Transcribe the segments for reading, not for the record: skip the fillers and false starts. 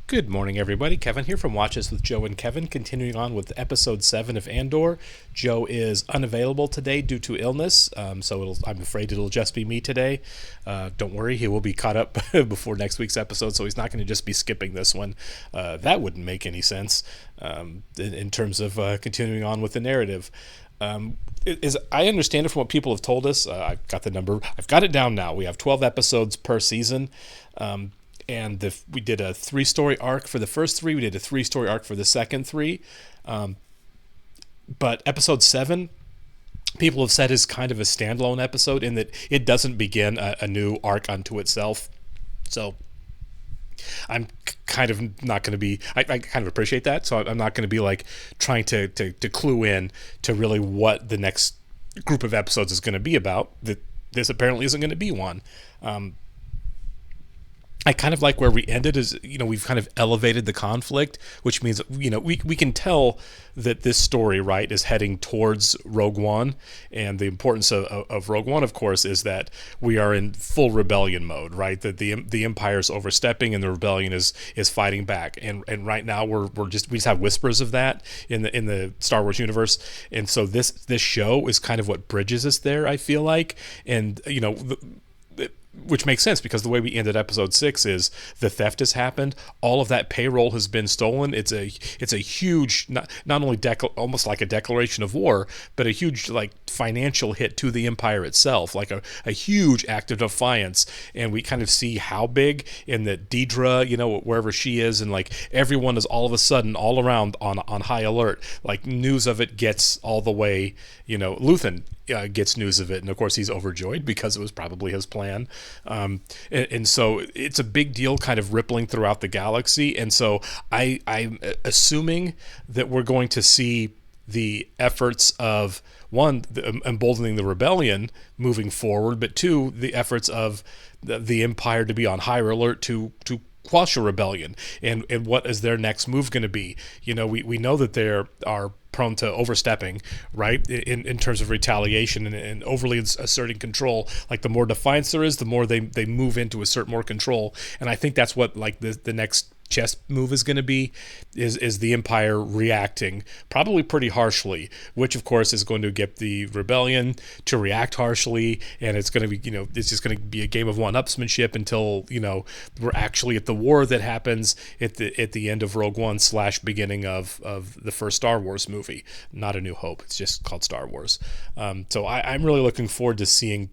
Good morning, everybody. Kevin here from Watches with Joe and Kevin, continuing on with episode 7 of Andor. Joe is unavailable today due to illness, so I'm afraid it'll just be me today. Don't worry, he will be caught up before next week's episode, so he's not going to just be skipping this one. That wouldn't make any sense in terms of continuing on with the narrative. As I understand it from what people have told us, I've got the number. I've got it down now. We have 12 episodes per season. And we did a 3-story arc for the first 3. We did a 3-story arc for the second 3. But episode 7, people have said, is kind of a standalone episode in that it doesn't begin a new arc unto itself. So I'm kind of not going to be, I kind of appreciate that. So I'm not going to be like trying to clue in to really what the next group of episodes is going to be about. This apparently isn't going to be one. I kind of like where we ended is, we've kind of elevated the conflict, which means, we can tell that this story, right, is heading towards Rogue One. And the importance of Rogue One, of course, is that we are in full rebellion mode, right? That the Empire's overstepping and the rebellion is fighting back. And right now we just have whispers of that in the Star Wars universe. And so this show is kind of what bridges us there, I feel like. And, which makes sense because the way we ended episode 6 is the theft has happened. All of that payroll has been stolen. It's a huge, not only almost like a declaration of war, but a huge financial hit to the Empire itself, like a huge act of defiance. And we kind of see how big in that Deidre, wherever she is, and everyone is all of a sudden all around on high alert. News of it gets all the way, Luthen gets news of it, and of course he's overjoyed because it was probably his plan. And so it's a big deal kind of rippling throughout the galaxy. And so I'm assuming that we're going to see the efforts of, one, emboldening the rebellion moving forward, but two, the efforts of the Empire to be on higher alert to quash a rebellion. And what is their next move going to be? We know that there are prone to overstepping, right, in terms of retaliation and overly asserting control. The more defiance there is, the more they move in to assert more control. And I think that's what the next chess move is going to be, is the Empire reacting probably pretty harshly, which of course is going to get the rebellion to react harshly, and it's going to be, it's just going to be a game of one-upsmanship until, we're actually at the war that happens at the end of Rogue One / beginning of the first Star Wars movie. Not A New Hope, it's just called Star Wars. So I'm really looking forward to seeing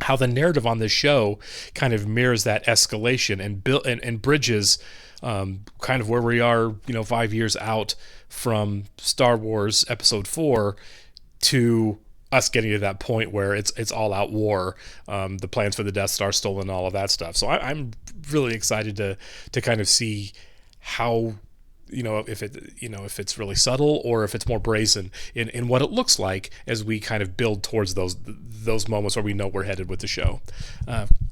how the narrative on this show kind of mirrors that escalation and bridges kind of where we are, 5 years out from Star Wars Episode 4 to us getting to that point where it's all out war, the plans for the Death Star stolen, all of that stuff. So I'm really excited to kind of see how, if it's really subtle or if it's more brazen in what it looks like as we kind of build towards those moments where we know we're headed with the show.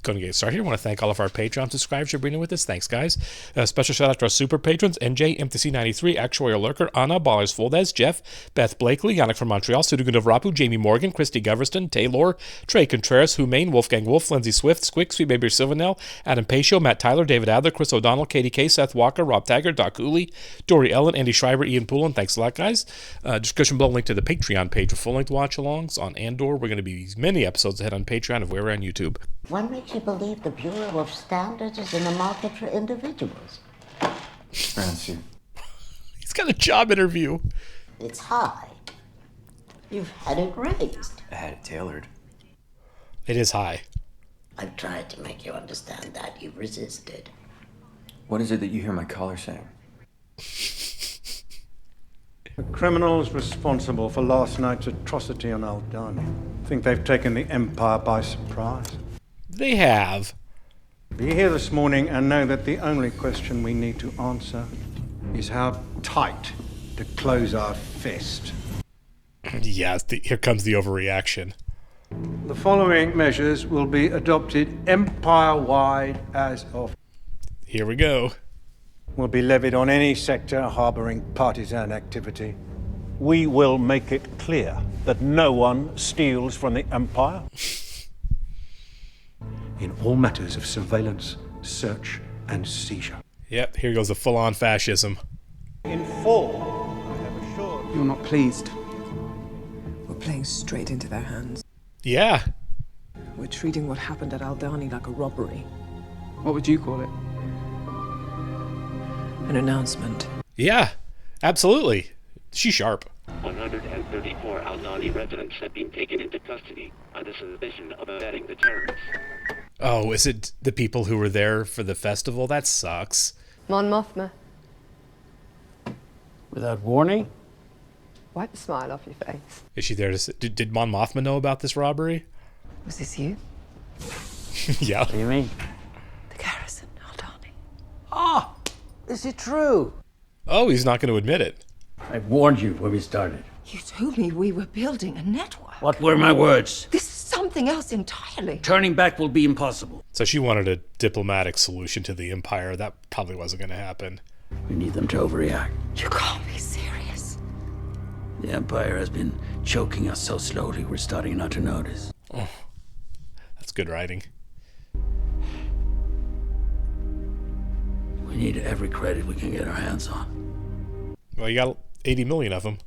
Going to get started here. I want to thank all of our Patreon subscribers for being with us. Thanks, guys. Special shout out to our super patrons: NJ, MTC93, Actuarial Lurker, Anna, Ballers Fuldez, Jeff, Beth Blakely, Yannick from Montreal, Sudugund of Rapu, Jamie Morgan, Christy Goverston, Taylor, Trey Contreras, Humain, Wolfgang Wolf, Lindsay Swift, Squick, Sweet Baby Silvanel, Adam Pacio, Matt Tyler, David Adler, Chris O'Donnell, Katie K, Seth Walker, Rob Taggart, Doc Cooley, Dory Ellen, Andy Schreiber, Ian Poulin. Thanks a lot, guys. Description below, link to the Patreon page with full-length watch-alongs on Andor. We're going to be many episodes ahead on Patreon if we're on YouTube. What makes you believe the Bureau of Standards is in the market for individuals? Fancy. He's got a job interview. It's high. You've had it raised. I had it tailored. It is high. I've tried to make you understand that. You've resisted. What is it that you hear my caller saying? The criminals responsible for last night's atrocity on Aldani think they've taken the Empire by surprise. They have. Be here this morning and know that the only question we need to answer is how tight to close our fist. Yes, here comes the overreaction. The following measures will be adopted empire-wide as of... Here we go. Will be levied on any sector harboring partisan activity. We will make it clear that no one steals from the Empire. In all matters of surveillance, search, and seizure. Yep, here goes the full-on fascism. In full, I have assured you. You're not pleased. We're playing straight into their hands. Yeah. We're treating what happened at Aldani like a robbery. What would you call it? An announcement. Yeah, absolutely. She's sharp. 134 Aldani residents have been taken into custody under suspicion of abetting the terrorists. Oh, is it the people who were there for the festival? That sucks. Mon Mothma, Without warning? wipe the smile off your face. Is she there to... Did Mon Mothma know about this robbery? Was this you? Yeah. What do you mean? The garrison, Aldani. Ah! Is it true? Oh, he's not going to admit it. I warned you when we started. You told me we were building a network. What were my words? This is something else entirely. Turning back will be impossible. So she wanted a diplomatic solution to the Empire. That probably wasn't going to happen. We need them to overreact. You can't be serious. The Empire has been choking us so slowly we're starting not to notice. That's good writing. We need every credit we can get our hands on. Well, you got 80 million of them.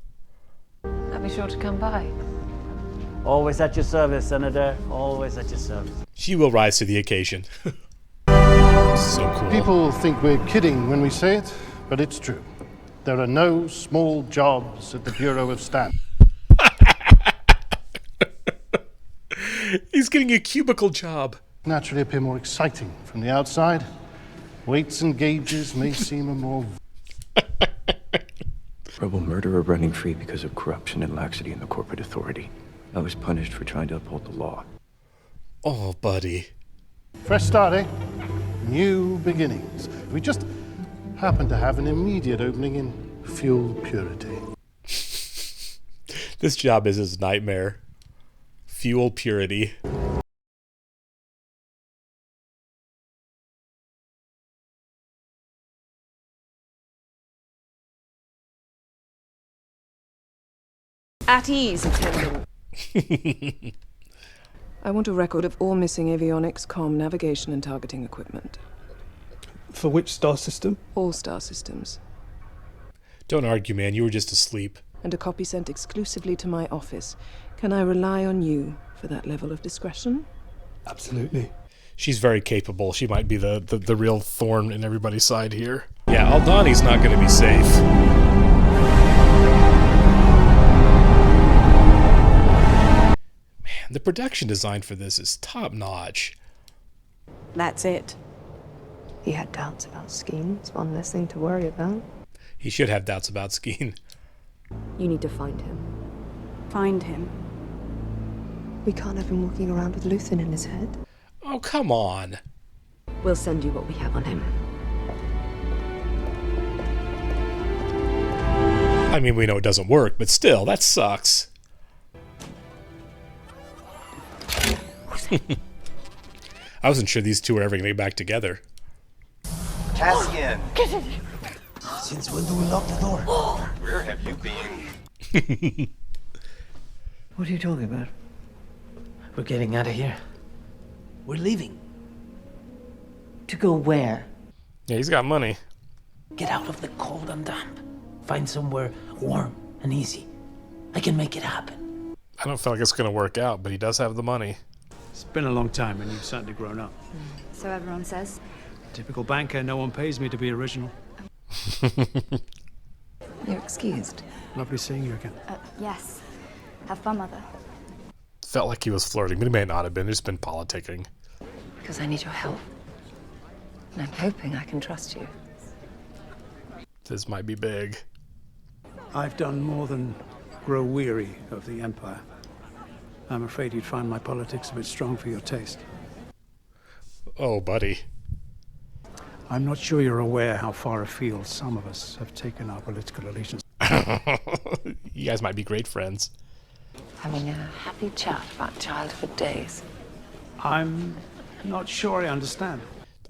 I'll be sure to come by. Always at your service, Senator. Always at your service. She will rise to the occasion. So cool. People think we're kidding when we say it, but it's true. There are no small jobs at the Bureau of Standards. He's getting a cubicle job. Naturally appear more exciting from the outside. Weights and gauges may seem a more... Rebel murderer running free because of corruption and laxity in the corporate authority. I was punished for trying to uphold the law. Oh, buddy. Fresh start, eh? New beginnings. We just happen to have an immediate opening in fuel purity. This job is his nightmare. Fuel purity. At ease, attendant. I want a record of all missing avionics, comm, navigation, and targeting equipment. For which star system? All star systems. Don't argue, man. You were just asleep. And a copy sent exclusively to my office. Can I rely on you for that level of discretion? Absolutely. She's very capable. She might be the real thorn in everybody's side here. Yeah, Aldani's not going to be safe. Man, the production design for this is top-notch. That's it. He had doubts about Skeen. It's one less thing to worry about. He should have doubts about Skeen. You need to find him. Find him. We can't have him walking around with Luthen in his head. Oh, come on. We'll send you what we have on him. I mean, we know it doesn't work, but still, that sucks. I wasn't sure these two were ever going to get back together. Cassian! Since when do we lock the door? Where have you been? What are you talking about? We're getting out of here. We're leaving. To go where? Yeah, he's got money. Get out of the cold and damp. Find somewhere warm and easy. I can make it happen. I don't feel like it's going to work out, but he does have the money. It's been a long time, and you've certainly grown up. So everyone says. Typical banker, no one pays me to be original. You're excused. Lovely seeing you again. Yes. Have fun, Mother. Felt like he was flirting, but he may not have been. He's been politicking. Because I need your help. And I'm hoping I can trust you. This might be big. I've done more than grow weary of the Empire. I'm afraid you'd find my politics a bit strong for your taste. Oh, buddy. I'm not sure you're aware how far afield some of us have taken our political allegiance. You guys might be great friends. Having a happy chat about childhood days. I'm not sure I understand.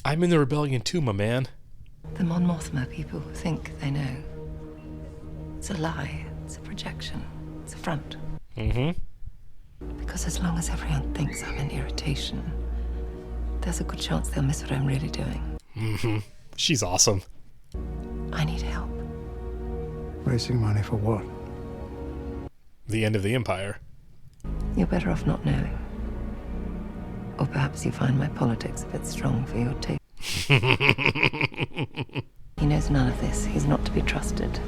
I'm in the rebellion too, my man. The Mon Mothma people think they know. It's a lie. It's a projection. It's a front. Mm-hmm. Because as long as everyone thinks I'm an irritation, there's a good chance they'll miss what I'm really doing. Mm-hmm. She's awesome. I need help. Raising money for what? The end of the Empire. You're better off not knowing. Or perhaps you find my politics a bit strong for your taste. He knows none of this. He's not to be trusted.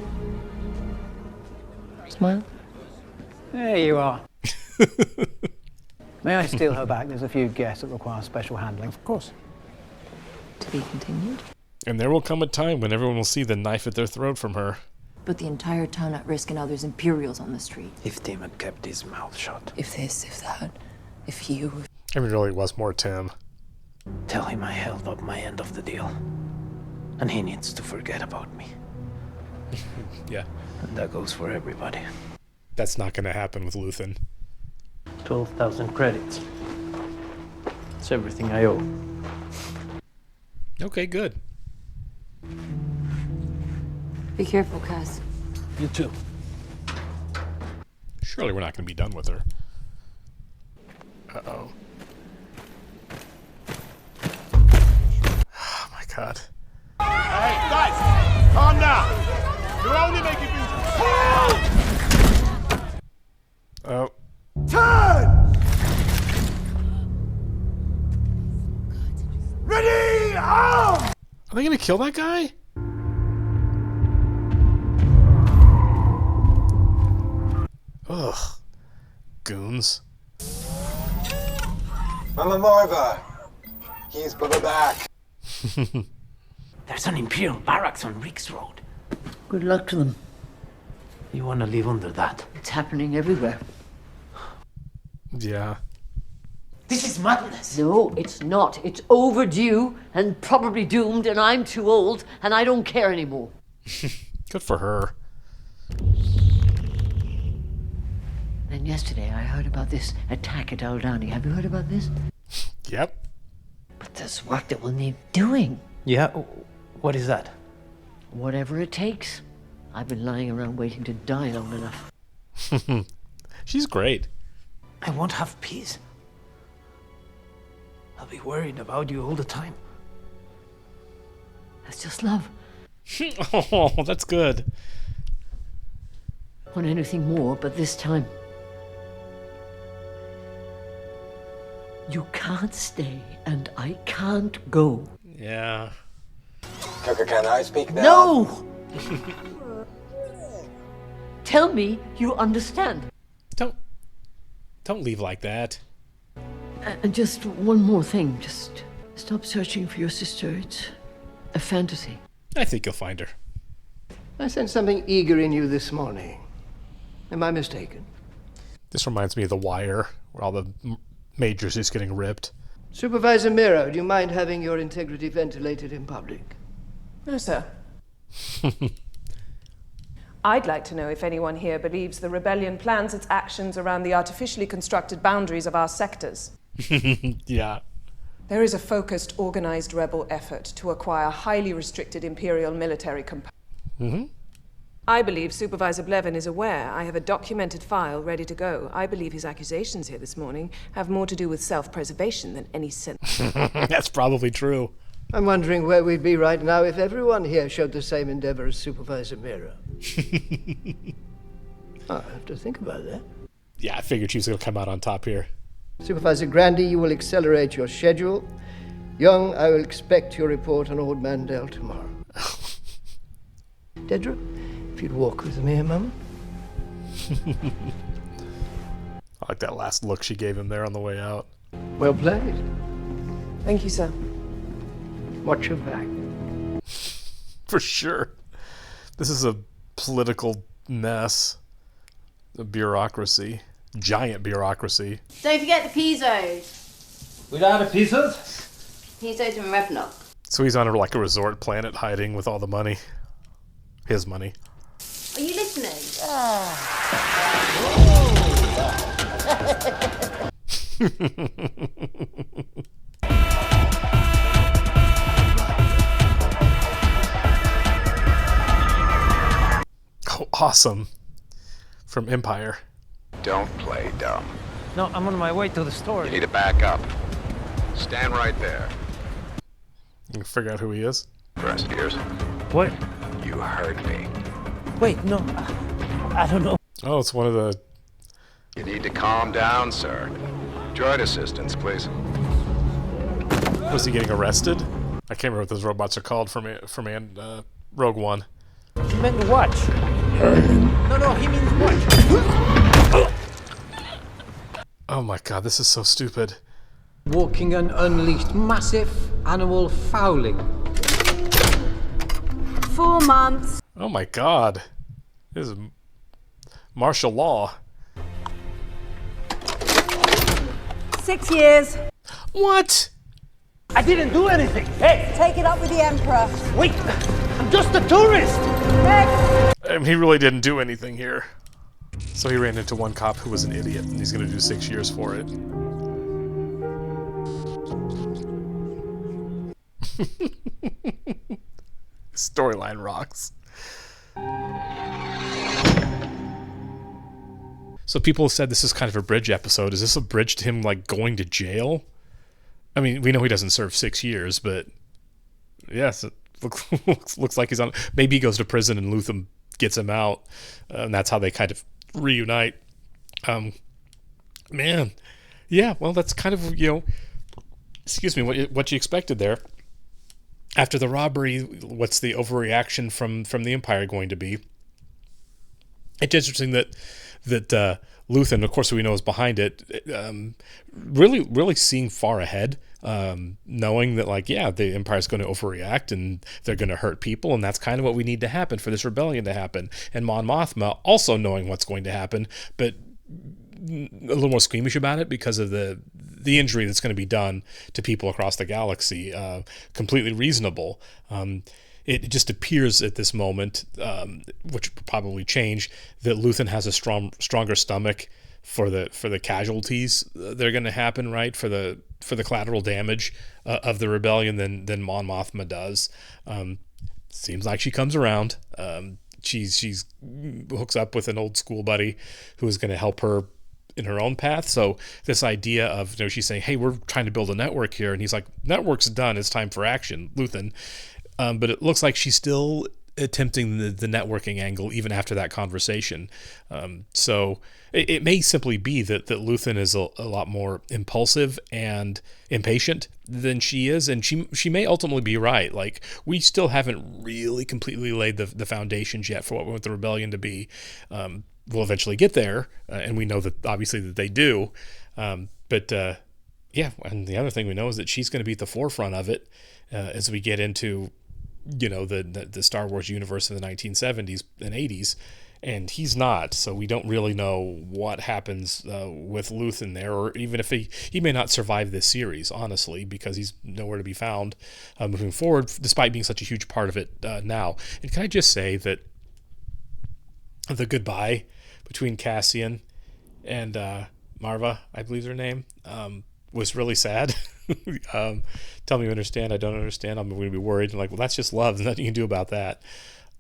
Smile? There you are. May I steal her back? There's a few guests that require special handling. Of course. To be continued. And there will come a time when everyone will see the knife at their throat from her. Put the entire town at risk and now there's Imperials on the street. If Tim had kept his mouth shut. If this, if that, if you... I mean, really, it was more Tim. Tell him I held up my end of the deal. And he needs to forget about me. Yeah. And that goes for everybody. That's not going to happen with Luthen. 12,000 credits. It's everything I owe. Okay, good. Be careful, Cass. You too. Surely we're not going to be done with her. Uh-oh. Oh, my God. Hey, guys! Calm down! You're only making things... Oh. Turn! Ready, arm! Are they going to kill that guy? Ugh. Goons. Mama Marva! He's put her back. There's an Imperial barracks on Riggs Road. Good luck to them. You want to live under that? It's happening everywhere. Yeah. This is madness. No, it's not. It's overdue and probably doomed, and I'm too old, and I don't care anymore. Good for her. And yesterday I heard about this attack at Aldani. Have you heard about this? Yep. But there's work that will need doing. Yeah? What is that? Whatever it takes. I've been lying around waiting to die long enough. She's great. I won't have peace. I'll be worried about you all the time. That's just love. Oh, that's good. Want anything more, but this time. You can't stay, and I can't go. Yeah. Coca, can I speak now? No! Tell me you understand. Don't leave like that. And just one more thing. Just stop searching for your sister. It's a fantasy. I think you'll find her. I sensed something eager in you this morning. Am I mistaken? This reminds me of The Wire, where all the majors just getting ripped. Supervisor Miro, do you mind having your integrity ventilated in public? No, sir. I'd like to know if anyone here believes the rebellion plans its actions around the artificially constructed boundaries of our sectors. Yeah. There is a focused, organized rebel effort to acquire highly restricted Imperial military components. Mm-hmm. I believe Supervisor Blevin is aware. I have a documented file ready to go. I believe his accusations here this morning have more to do with self-preservation than any sense. That's probably true. I'm wondering where we'd be right now if everyone here showed the same endeavor as Supervisor Miro. I'll have to think about that. Yeah, I figured she was going to come out on top here. Supervisor Grandy, you will accelerate your schedule. Young, I will expect your report on Old Mandel tomorrow. Dedra, if you'd walk with me a moment. I like that last look she gave him there on the way out. Well played. Thank you, sir. Watch your back. For sure. This is a political mess. A bureaucracy. Giant bureaucracy. Don't forget the pizzos. We out of pizzas? Pizzos and Revnock. So he's on like a resort planet hiding with all the money. His money. Are you listening? Oh, awesome. From Empire. Don't play dumb. No, I'm on my way to the store. You need to back up. Stand right there. You can figure out who he is. Pressed ears. What? You heard me. Wait, no. I don't know. Oh, it's one of the... You need to calm down, sir. Droid assistance, please. Was he getting arrested? I can't remember what those robots are called from Rogue One. He meant watch. No, he means watch. Oh my god, this is so stupid. Walking and unleashed massive animal fouling. 4 months. Oh my god. This is martial law. 6 years. What? I didn't do anything. Hey! Take it up with the Emperor. Wait! I'm just a tourist! Next! I mean, he really didn't do anything here. So he ran into one cop who was an idiot, and he's going to do 6 years for it. Storyline rocks. So people have said this is kind of a bridge episode. Is this a bridge to him, like, going to jail? I mean, we know he doesn't serve 6 years, but yes, it looks like he's on. Maybe he goes to prison and Lutham gets him out, and that's how they kind of reunite. Man, yeah. Well, that's kind of, excuse me, what you expected there. After the robbery, what's the overreaction from the Empire going to be? It's interesting that Luthen, of course, we know is behind it, really seeing far ahead, knowing that, like, yeah, the Empire's going to overreact and they're going to hurt people, and that's kind of what we need to happen for this rebellion to happen. And Mon Mothma also knowing what's going to happen, but a little more squeamish about it because of the injury that's going to be done to people across the galaxy. Completely reasonable. It just appears at this moment, which will probably change, that Luthen has a stronger stomach for the casualties that are going to happen, right? For the collateral damage of the rebellion than Mon Mothma does. Seems like she comes around. She's hooks up with an old school buddy who is going to help her in her own path. So this idea of, she's saying, hey, we're trying to build a network here, and he's like, network's done, it's time for action, Luthen. But it looks like she's still attempting the networking angle even after that conversation. So it may simply be that Luthen is a lot more impulsive and impatient than she is, and she may ultimately be right. Like, we still haven't really completely laid the foundations yet for what we want the rebellion to be. We'll eventually get there, and we know that obviously that they do. But yeah, and the other thing we know is that she's going to be at the forefront of it as we get into the Star Wars universe in the 1970s and 80s, and he's not. So we don't really know what happens with Luthen there, or even if he may not survive this series, honestly, because he's nowhere to be found moving forward, despite being such a huge part of it now. And can I just say that the goodbye between Cassian and Marva, I believe is her name, was really sad. Tell me you understand, I don't understand, I'm going to be worried. And like, well, that's just love, there's nothing you can do about that.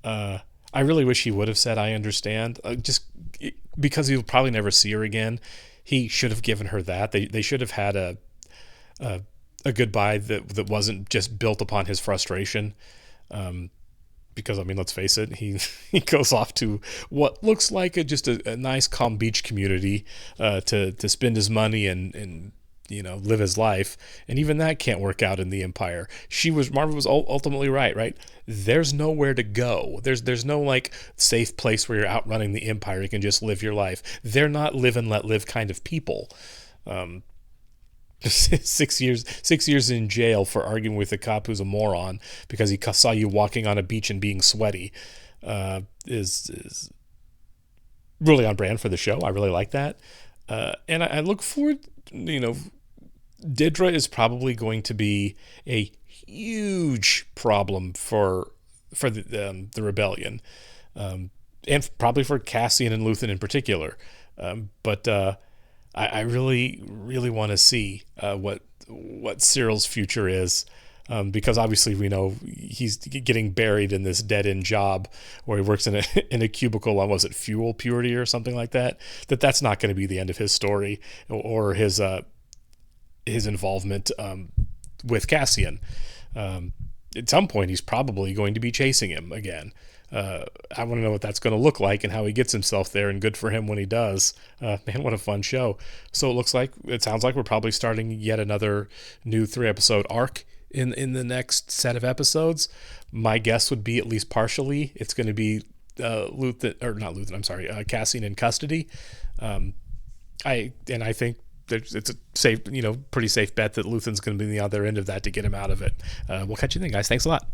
I really wish he would have said I understand, just because he'll probably never see her again. He should have given her that. They should have had a goodbye that wasn't just built upon his frustration. Because, I mean, let's face it, he goes off to what looks like just a nice, calm beach community to spend his money and live his life, and even that can't work out in the Empire. Marva was ultimately right? There's nowhere to go. There's no, like, safe place where you're outrunning the Empire. You can just live your life. They're not live and let live kind of people. 6 years in jail for arguing with a cop who's a moron because he saw you walking on a beach and being sweaty is really on brand for the show. I really like that. And I look forward, Didra is probably going to be a huge problem for the rebellion, and probably for Cassian and Luthen in particular. But I really, really want to see what Cyril's future is, because obviously we know he's getting buried in this dead-end job where he works in a cubicle on, was it fuel purity or something like that? That's not going to be the end of his story or his involvement with Cassian. at some point he's probably going to be chasing him again. I want to know what that's going to look like and how he gets himself there, and good for him when he does. Man, what a fun show. So it sounds like we're probably starting yet another new 3-episode arc in the next set of episodes. My guess would be, at least partially, it's going to be Cassian in custody. I think it's a safe, pretty safe bet that Luthen's going to be on the other end of that to get him out of it. We'll catch you then, guys. Thanks a lot.